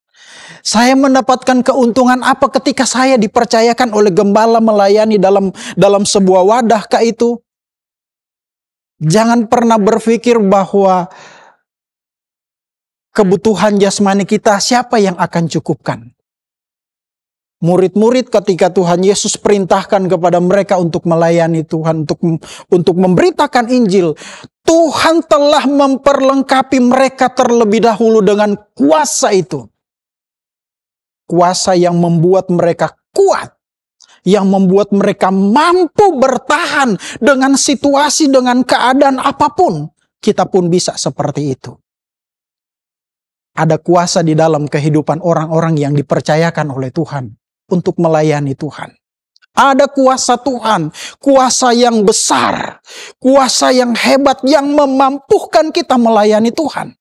S5: Saya mendapatkan keuntungan apa ketika saya dipercayakan oleh gembala melayani dalam sebuah wadah kah itu? Jangan pernah berpikir bahwa kebutuhan jasmani kita siapa yang akan cukupkan. Murid-murid ketika Tuhan Yesus perintahkan kepada mereka untuk melayani Tuhan, untuk memberitakan Injil, Tuhan telah memperlengkapi mereka terlebih dahulu dengan kuasa itu. Kuasa yang membuat mereka kuat, yang membuat mereka mampu bertahan dengan situasi, dengan keadaan apapun. Kita pun bisa seperti itu. Ada kuasa di dalam kehidupan orang-orang yang dipercayakan oleh Tuhan untuk melayani Tuhan. Ada kuasa Tuhan, kuasa yang besar, kuasa yang hebat yang memampukan kita melayani Tuhan.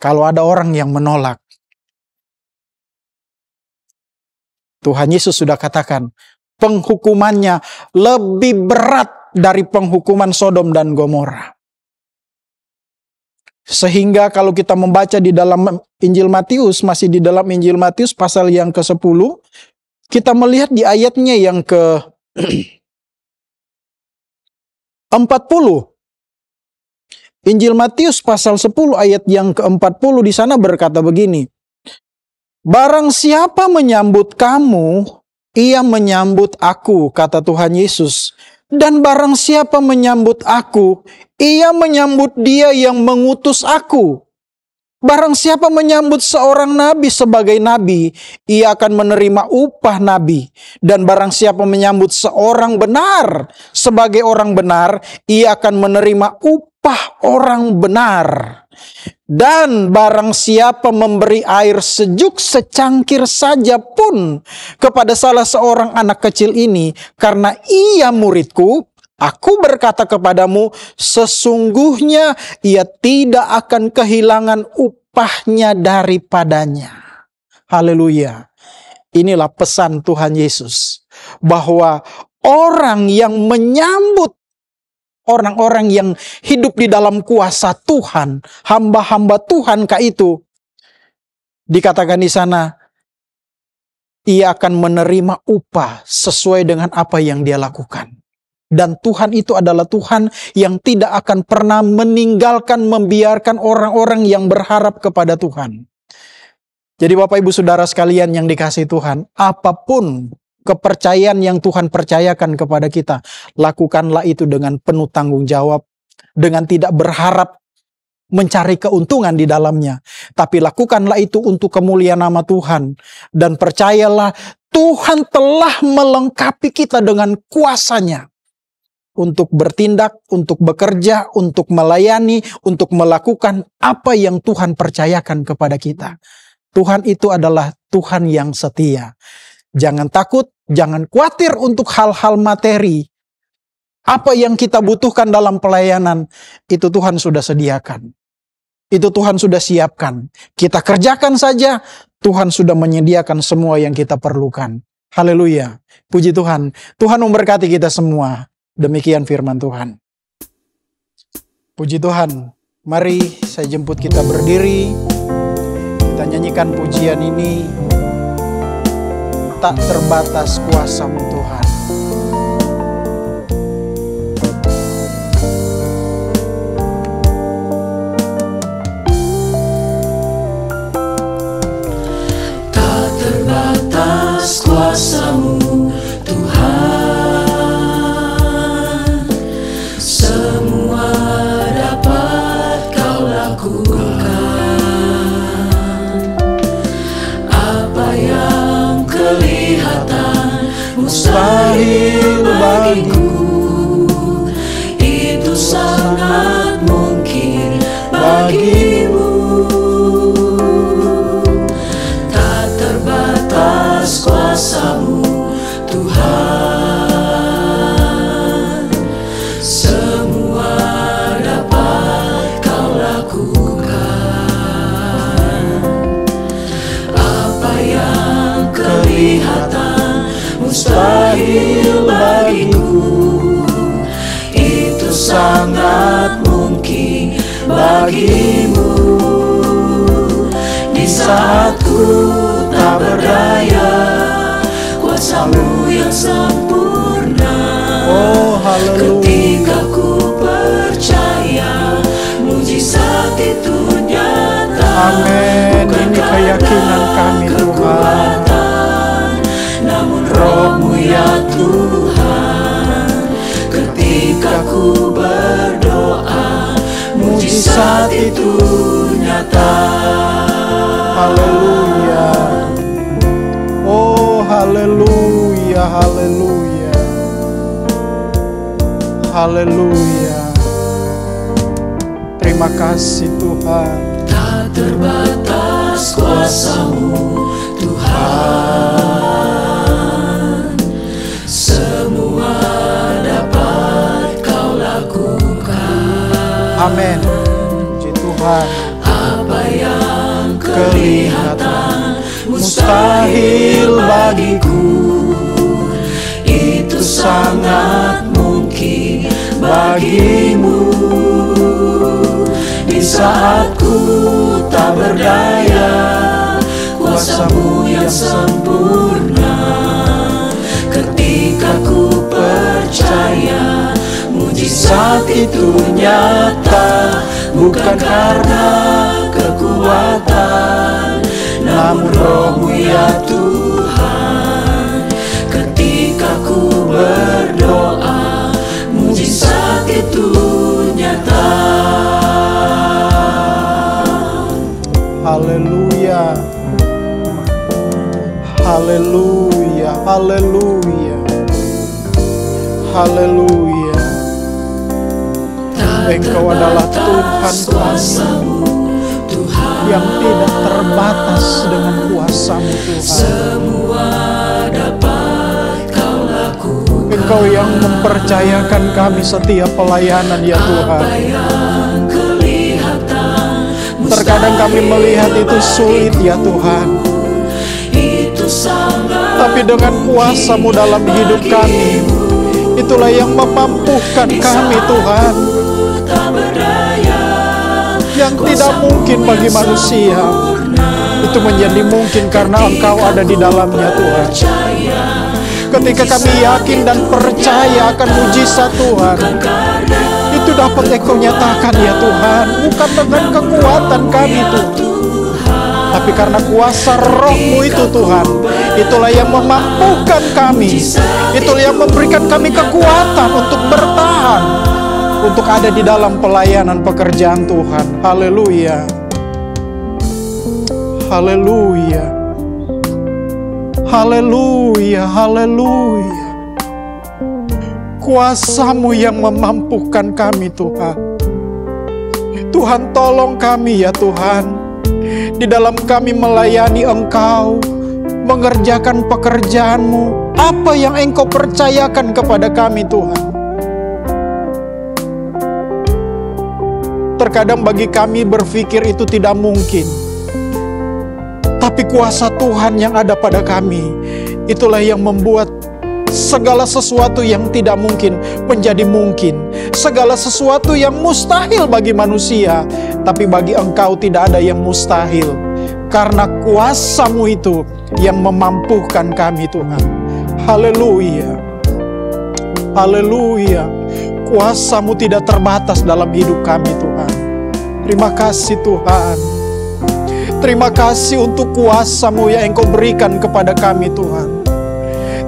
S5: Kalau ada orang yang menolak, Tuhan Yesus sudah katakan, penghukumannya lebih berat dari penghukuman Sodom dan Gomora. Sehingga kalau kita membaca di dalam Injil Matius, masih di dalam Injil Matius pasal yang ke-10, kita melihat di ayatnya yang ke-40. Injil Matius pasal 10 ayat yang ke-40 di sana berkata begini. Barang siapa menyambut kamu, ia menyambut aku, kata Tuhan Yesus. Dan barang siapa menyambut aku, ia menyambut dia yang mengutus aku. Barang siapa menyambut seorang nabi sebagai nabi, ia akan menerima upah nabi. Dan barang siapa menyambut seorang benar sebagai orang benar, ia akan menerima upah orang benar. Dan barang siapa memberi air sejuk secangkir saja pun kepada salah seorang anak kecil ini, karena ia muridku, aku berkata kepadamu, sesungguhnya ia tidak akan kehilangan upahnya daripadanya. Haleluya. Inilah pesan Tuhan Yesus, bahwa orang yang menyambut orang-orang yang hidup di dalam kuasa Tuhan, hamba-hamba Tuhan kah itu, dikatakan di sana, ia akan menerima upah sesuai dengan apa yang dia lakukan. Dan Tuhan itu adalah Tuhan yang tidak akan pernah meninggalkan, membiarkan orang-orang yang berharap kepada Tuhan. Jadi Bapak Ibu Saudara sekalian yang dikasihi Tuhan, apapun kepercayaan yang Tuhan percayakan kepada kita, lakukanlah itu dengan penuh tanggung jawab, dengan tidak berharap mencari keuntungan di dalamnya. Tapi lakukanlah itu untuk kemuliaan nama Tuhan. Dan percayalah, Tuhan telah melengkapi kita dengan kuasanya. Untuk bertindak, untuk bekerja, untuk melayani, untuk melakukan apa yang Tuhan percayakan kepada kita. Tuhan itu adalah Tuhan yang setia. Jangan takut, jangan khawatir untuk hal-hal materi. Apa yang kita butuhkan dalam pelayanan, itu Tuhan sudah sediakan. Itu Tuhan sudah siapkan. Kita kerjakan saja, Tuhan sudah menyediakan semua yang kita perlukan. Haleluya. Puji Tuhan. Tuhan memberkati kita semua. Demikian firman Tuhan. Puji Tuhan. Mari saya jemput kita berdiri. Kita nyanyikan pujian ini. Tak terbatas kuasa-Mu Tuhan.
S3: Tak terbatas kuasa-Mu Tuhan, semua dapat Kau lakukan. Apa yang kelihatan mustahil bagiku, itu sangat mungkin bagimu. Tak terbatas kuasa-Mu Tuhan, semua dapat Kau lakukan. Apa yang kelihatan mustahil bagiku, itu sangat mungkin bagimu. Di saat ku tak berdaya, kuasa-Mu yang sempurna.
S5: Oh, haleluya.
S3: Ketika ku percaya, mujizat itu nyata.
S5: Amin. Ini keyakinan kami, Tuhan.
S3: Kekuatan, namun Roh-Mu ya Tuhan. Ketika ku berdoa, mujizat itu nyata.
S5: Haleluya. Oh, haleluya, haleluya. Haleluya. Terima kasih Tuhan.
S3: Tak terbatas kuasa-Mu Tuhan, semua dapat Kau lakukan.
S5: Amin. Puji Tuhan.
S3: Apa yang kelihatan mustahil bagiku, itu sangat mungkin bagimu. Di saat ku tak berdaya, kuasa-Mu yang sempurna. Ketika ku percaya, mujizat itu nyata. Bukan karena kekuatan, namun Roh-Mu ya Tuhan. Ketika ku berdoa, mujizat itu nyata.
S5: Haleluya. Haleluya. Haleluya. Haleluya. Engkau adalah Tuhan
S3: kuasa-Mu Tuhan,
S5: yang tidak terbatas dengan kuasa-Mu Tuhan.
S3: semua dapat Kau lakukan.
S5: Engkau yang mempercayakan kami setiap pelayanan ya Tuhan.
S3: Apa yang kelihatan
S5: Terkadang kami melihat itu sulit ya Tuhan,
S3: itu sangat
S5: tapi dengan kuasa-Mu dalam hidup kami, itulah yang memampukan kami Tuhan.
S3: tak berdaya.
S5: Yang tidak mungkin bagi manusia, itu menjadi mungkin karena Engkau ada di dalamnya Tuhan. Ketika kami yakin dan percaya akan mujizat Tuhan, itu dapat Engkau nyatakan ya Tuhan. Bukan dengan kekuatan kami Tuhan, tapi karena kuasa Roh-Mu itu Tuhan. Itulah yang memampukan kami, itulah yang memberikan kami kekuatan untuk bertahan, untuk ada di dalam pelayanan pekerjaan Tuhan. Haleluya. Haleluya. Haleluya. Haleluya. Kuasa-Mu yang memampukan kami Tuhan. Tuhan tolong kami ya Tuhan, di dalam kami melayani Engkau, mengerjakan pekerjaan-Mu, apa yang Engkau percayakan kepada kami Tuhan. Terkadang bagi kami berpikir itu tidak mungkin, tapi kuasa Tuhan yang ada pada kami, itulah yang membuat segala sesuatu yang tidak mungkin menjadi mungkin. Segala sesuatu yang mustahil bagi manusia, tapi bagi Engkau tidak ada yang mustahil. Karena kuasa-Mu itu yang memampukan kami Tuhan. Haleluya. Haleluya. Kuasa-Mu tidak terbatas dalam hidup kami Tuhan. Terima kasih Tuhan. Terima kasih untuk kuasa-Mu yang Engkau berikan kepada kami Tuhan.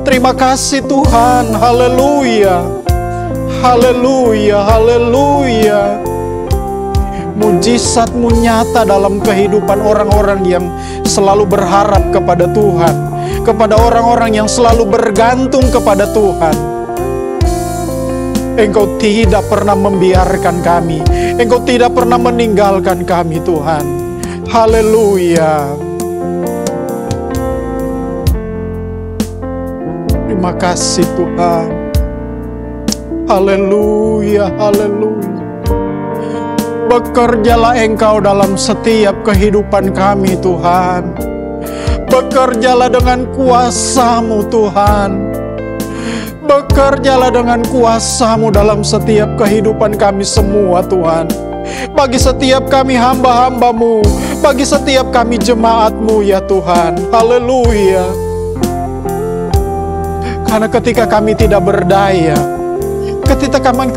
S5: Terima kasih Tuhan. Haleluya. Haleluya. Haleluya. Mujizat-Mu nyata dalam kehidupan orang-orang yang selalu berharap kepada Tuhan, kepada orang-orang yang selalu bergantung kepada Tuhan. Engkau tidak pernah membiarkan kami, Engkau tidak pernah meninggalkan kami, Tuhan. Haleluya. Terima kasih Tuhan. Haleluya, haleluya. Bekerjalah Engkau dalam setiap kehidupan kami, Tuhan. Bekerjalah dengan kuasa-Mu, Tuhan. Bekerjalah dengan kuasa-Mu dalam setiap kehidupan kami semua, Tuhan. Bagi setiap kami hamba-hamba-Mu, bagi setiap kami jemaat-Mu, ya Tuhan. Haleluya. Karena ketika kami tidak berdaya,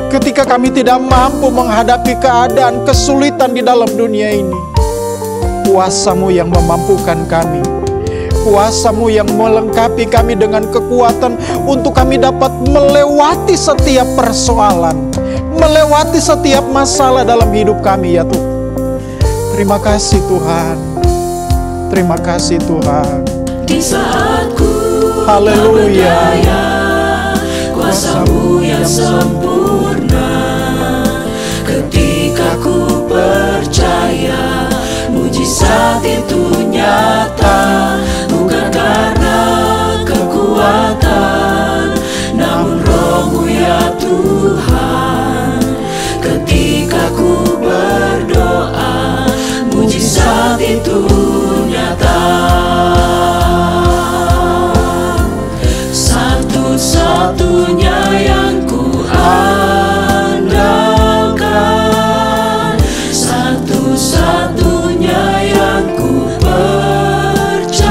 S5: ketika kami tidak mampu menghadapi keadaan kesulitan di dalam dunia ini, kuasa-Mu yang memampukan kami. Kuasa-Mu yang melengkapi kami dengan kekuatan untuk kami dapat melewati setiap persoalan, melewati setiap masalah dalam hidup kami, ya Tuhan. Terima kasih Tuhan. Terima kasih Tuhan.
S3: Di saat ku
S5: Haleluya.
S3: Kuasa-Mu yang sempurna, ketika ku percaya mujizat itu nyata, bukan karena kekuatan, namun Roh-Mu ya Tuhan. Ketika ku berdoa, mujizat itu nyata. Satu-satunya yang ku andalkan, satu-satunya yang ku percaya.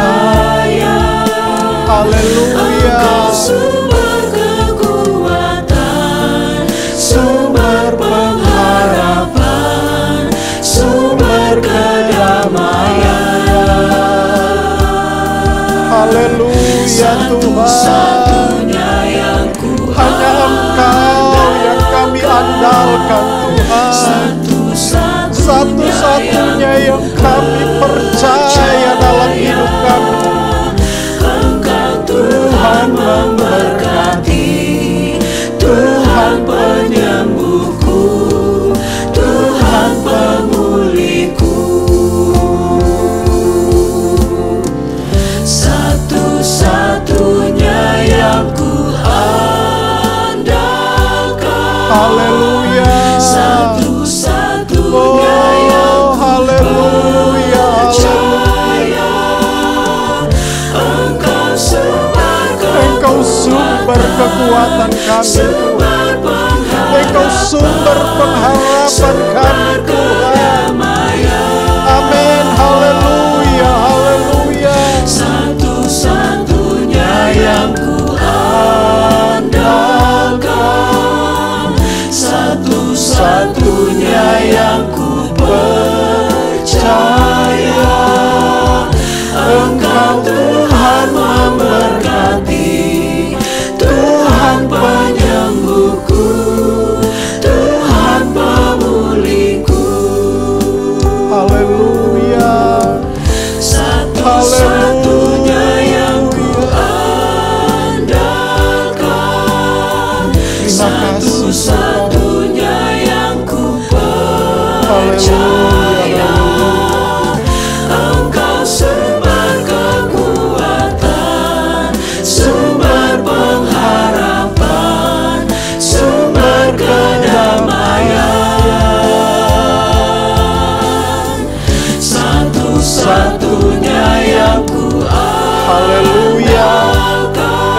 S5: Haleluya.
S3: Engkau sumber kekuatan, sumber pengharapan, sumber kedamaian.
S5: Haleluya Tuhan. Hanya Engkau yang kami andalkan Tuhan. Satu-satunya yang kami percaya dalam hidup kami.
S3: Engkau Tuhan memberkati, Tuhan penyembuhku, Tuhan pemulihku. Satu-satunya yang ku andalkan.
S5: Haleluya.
S3: Satu-satunya yang ku
S5: haleluya.
S3: percaya. Engkau
S5: sumber kekuatan kami.
S3: sumber pengharapan,
S5: Engkau sumber pengharapan kami Tuhan. Amin. Haleluya. Haleluya.
S3: Satu-satunya yang ku andalkan, satu-satunya yang ku percaya. Engkau Tuhan memberkati, Tuhan penyembuhku, Tuhan pemulihku.
S5: Haleluya.
S3: Satu-satunya yang ku andalkan, satu-satunya yang ku percaya. Engkau sumber kekuatan, sumber pengharapan, sumber kedamaian. Satu-satunya yang ku
S5: Haleluya.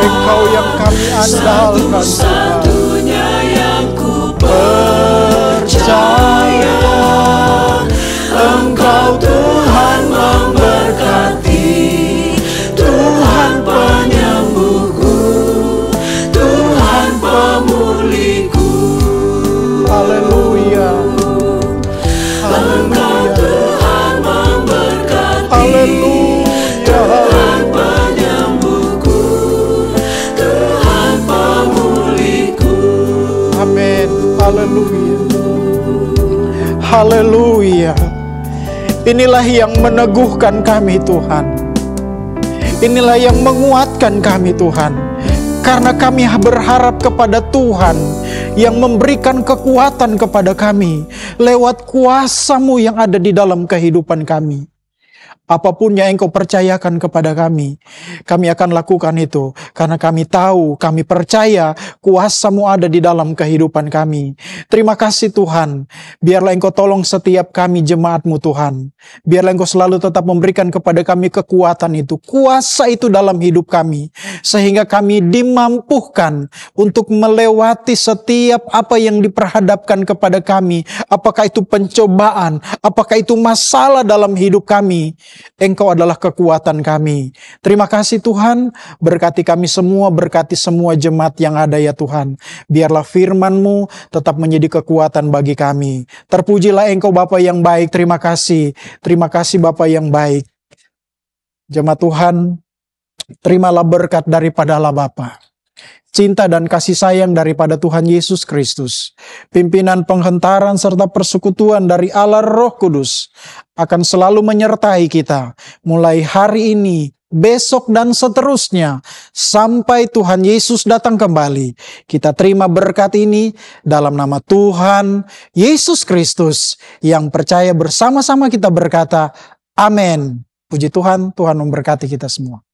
S5: Engkau yang kami andalkan Tuhan.
S3: satu-satunya yang ku percaya. Engkau Tuhan memberkati, Tuhan penyembuhku, Tuhan pemulihku.
S5: Haleluya.
S3: Engkau Tuhan memberkati,
S5: Haleluya.
S3: Tuhan penyembuhku, Tuhan pemulihku.
S5: Haleluya. Inilah yang meneguhkan kami Tuhan. Inilah yang menguatkan kami Tuhan. Karena kami berharap kepada Tuhan yang memberikan kekuatan kepada kami lewat kuasa-Mu yang ada di dalam kehidupan kami. Apapun yang Engkau percayakan kepada kami akan lakukan itu. Karena kami tahu, kami percaya kuasa-Mu ada di dalam kehidupan kami. Terima kasih Tuhan. Biarlah Engkau tolong setiap kami jemaat-Mu Tuhan. Biarlah Engkau selalu tetap memberikan kepada kami kekuatan itu. Kuasa itu dalam hidup kami. Sehingga kami dimampukan untuk melewati setiap apa yang diperhadapkan kepada kami. Apakah itu pencobaan, apakah itu masalah dalam hidup kami. Engkau adalah kekuatan kami. Terima kasih Tuhan, berkati kami semua, berkati semua jemaat yang ada ya Tuhan. Biarlah firman-Mu tetap menjadi kekuatan bagi kami. Terpujilah Engkau Bapa yang baik, terima kasih Bapa yang baik. Jemaat Tuhan, terimalah berkat daripada Allah Bapa, cinta dan kasih sayang daripada Tuhan Yesus Kristus, pimpinan penghentaran serta persekutuan dari Allah Roh Kudus akan selalu menyertai kita mulai hari ini, besok dan seterusnya sampai Tuhan Yesus datang kembali. Kita terima berkat ini dalam nama Tuhan Yesus Kristus yang percaya bersama-sama kita berkata, amin. Puji Tuhan, Tuhan memberkati kita semua.